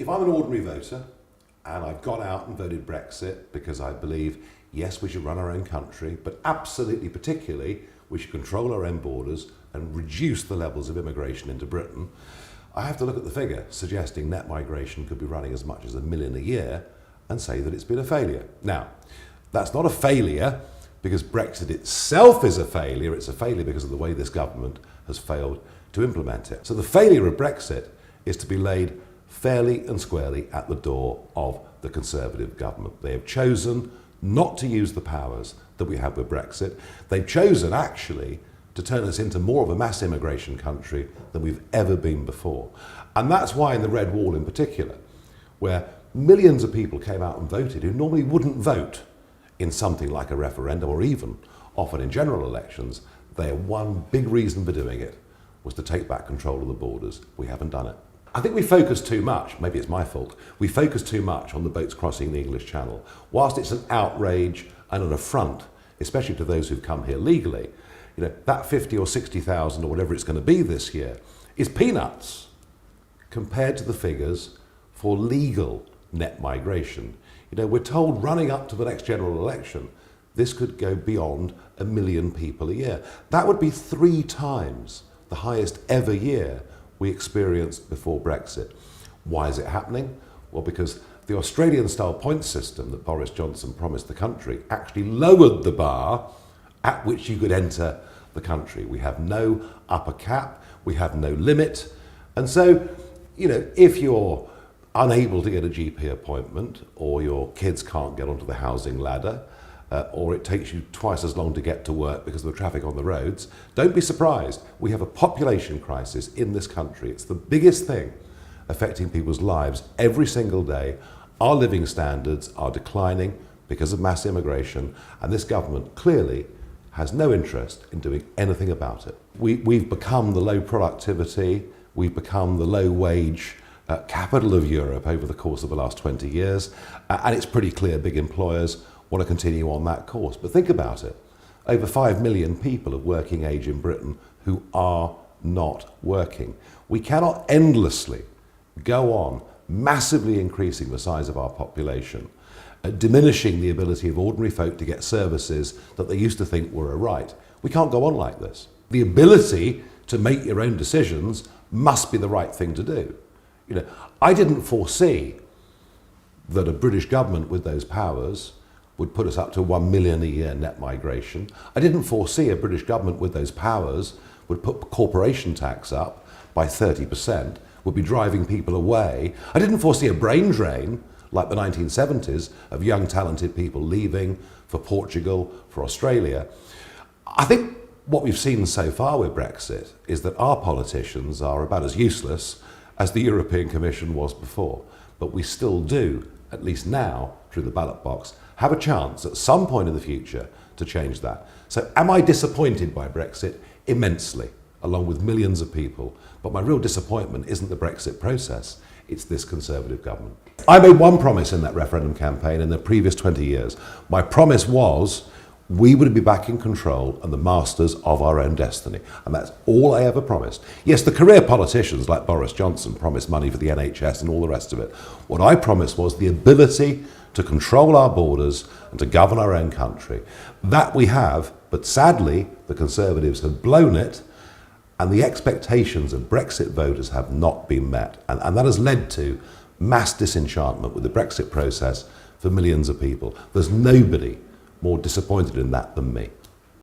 If I'm an ordinary voter and I've gone out and voted Brexit because I believe, yes, we should run our own country, but absolutely particularly we should control our own borders and reduce the levels of immigration into Britain, I have to look at the figure suggesting net migration could be running as much as 1 million a year and say that it's been a failure. Now, that's not a failure because Brexit itself is a failure. It's a failure because of the way this government has failed to implement it. So the failure of Brexit is to be laid fairly and squarely at the door of the Conservative government. They have chosen not to use the powers that we have with Brexit. They've chosen, actually, to turn us into more of a mass immigration country than we've ever been before. And that's why in the Red Wall in particular, where millions of people came out and voted who normally wouldn't vote in something like a referendum or even often in general elections, their one big reason for doing it was to take back control of the borders. We haven't done it. I think we focus too much, maybe it's my fault, we focus too much on the boats crossing the English Channel. Whilst it's an outrage and an affront, especially to those who've come here legally, you know, that 50 or 60,000 or whatever it's going to be this year is peanuts compared to the figures for legal net migration. You know, we're told running up to the next general election, this could go beyond 1 million people a year. That would be 3 times the highest ever year we experienced before Brexit. Why is it happening? Well, because the Australian-style point system that Boris Johnson promised the country actually lowered the bar at which you could enter the country. We have no upper cap, we have no limit, and so, you know, if you're unable to get a GP appointment, or your kids can't get onto the housing ladder, or it takes you twice as long to get to work because of the traffic on the roads, don't be surprised. We have a population crisis in this country. It's the biggest thing affecting people's lives every single day. Our living standards are declining because of mass immigration, and this government clearly has no interest in doing anything about it. We've become the low productivity, we've become the low wage capital of Europe over the course of the last 20 years, and it's pretty clear big employers want to continue on that course. But think about it. Over 5 million people of working age in Britain who are not working. We cannot endlessly go on massively increasing the size of our population, diminishing the ability of ordinary folk to get services that they used to think were a right. We can't go on like this. The ability to make your own decisions must be the right thing to do. You know, I didn't foresee that a British government with those powers would put us up to 1 million a year net migration. I didn't foresee a British government with those powers would put corporation tax up by 30%, would be driving people away. I didn't foresee a brain drain like the 1970s of young talented people leaving for Portugal, for Australia. I think what we've seen so far with Brexit is that our politicians are about as useless as the European Commission was before. But we still do, at least now, through the ballot box, have a chance at some point in the future to change that. So am I disappointed by Brexit? Immensely, along with millions of people. But my real disappointment isn't the Brexit process, it's this Conservative government. I made one promise in that referendum campaign in the previous 20 years. My promise was we would be back in control and the masters of our own destiny. And that's all I ever promised. Yes, the career politicians like Boris Johnson promised money for the NHS and all the rest of it. What I promised was the ability to control our borders and to govern our own country. That we have, but sadly, the Conservatives have blown it, and the expectations of Brexit voters have not been met. And that has led to mass disenchantment with the Brexit process for millions of people. There's nobody more disappointed in that than me.